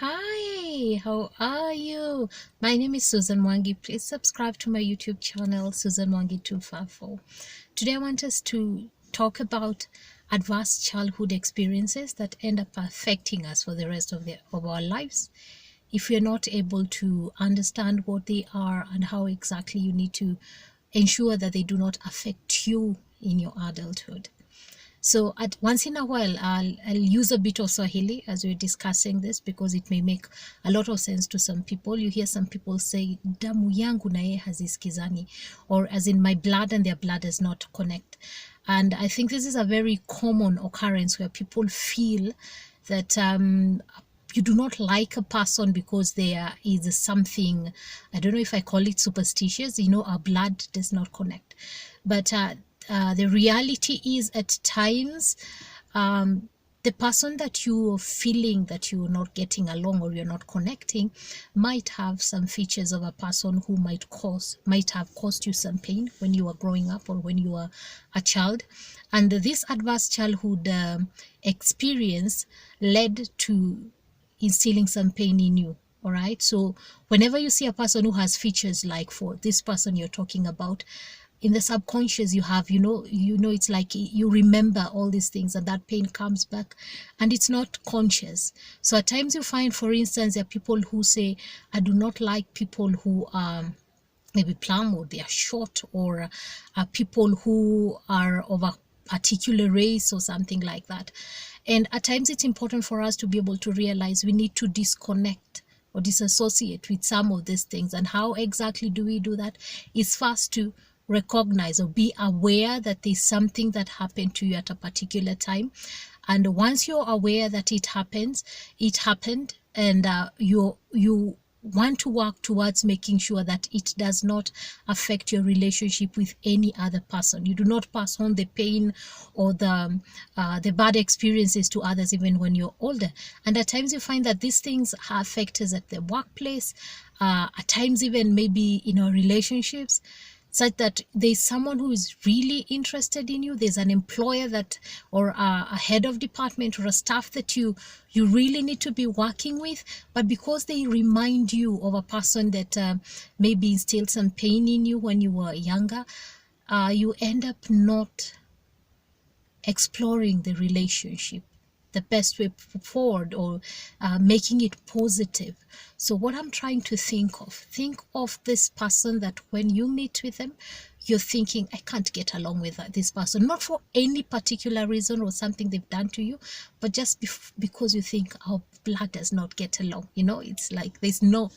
Hi, how are you? My name is Susan Mwangi. Please subscribe to my YouTube channel, Susan Mwangi 254. Today I want us to talk about adverse childhood experiences that end up affecting us for the rest of our lives. If you're not able to understand what they are and how exactly you need to ensure that they do not affect you in your adulthood. So at once in a while, I'll use a bit of Swahili as we're discussing this because it may make a lot of sense to some people. You hear some people say, damu yangu na yeye hazisikizani, or as in my blood and their blood does not connect. And I think this is a very common occurrence where people feel that you do not like a person because there is something, I don't know if I call it superstitious, our blood does not connect. But the reality is at times the person that you're feeling that you're not getting along or you're not connecting might have some features of a person who might have caused you some pain when you were growing up or when you were a child. And this adverse childhood experience led to instilling some pain in you. All right, so whenever you see a person who has features like for this person you're talking about, in the subconscious you have, it's like you remember all these things and that pain comes back and it's not conscious. So at times you find, for instance, there are people who say, I do not like people who are maybe plump or they are short, or people who are of a particular race or something like that. And at times it's important for us to be able to realize we need to disconnect or disassociate with some of these things. And how exactly do we do that? Is first to recognize or be aware that there's something that happened to you at a particular time. And once you're aware that it happened, and you want to work towards making sure that it does not affect your relationship with any other person. You do not pass on the pain or the bad experiences to others even when you're older. And at times you find that these things affect us at the workplace, at times even maybe in our relationships, such that there's someone who is really interested in you, there's an employer that, or a head of department or a staff that you really need to be working with, but because they remind you of a person that maybe instilled some pain in you when you were younger, you end up not exploring the relationship the best way forward, or making it positive. So what I'm trying to think of this person that when you meet with them, you're thinking, I can't get along with this person, not for any particular reason or something they've done to you, but just because you think our blood does not get along. It's like there's no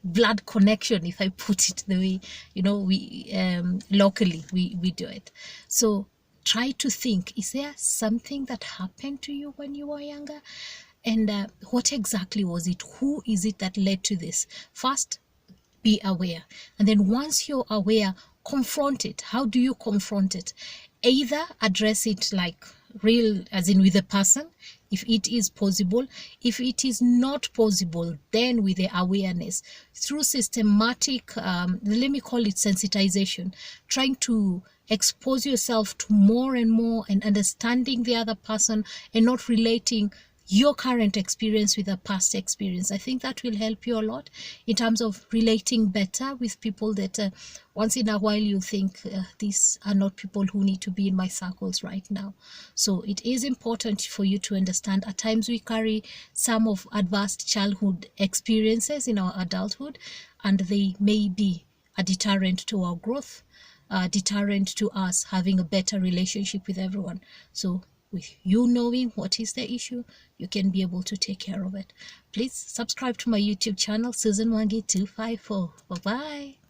blood connection, if I put it the way we locally we do it. So try to think, is there something that happened to you when you were younger? And what exactly was it? Who is it that led to this? First, be aware. And then once you're aware, confront it. How do you confront it? Either address it like real, as in with the person, if it is possible. If it is not possible, then with the awareness, through systematic, let me call it sensitization, trying to expose yourself to more and more and understanding the other person and not relating your current experience with a past experience. I think that will help you a lot in terms of relating better with people that once in a while you think these are not people who need to be in my circles right now. So it is important for you to understand at times we carry some of adverse childhood experiences in our adulthood, and they may be a deterrent to our growth, deterrent to us having a better relationship with everyone. So with you knowing what is the issue, you can be able to take care of it. Please subscribe to my YouTube channel, Susan Mwangi 254. Bye-bye.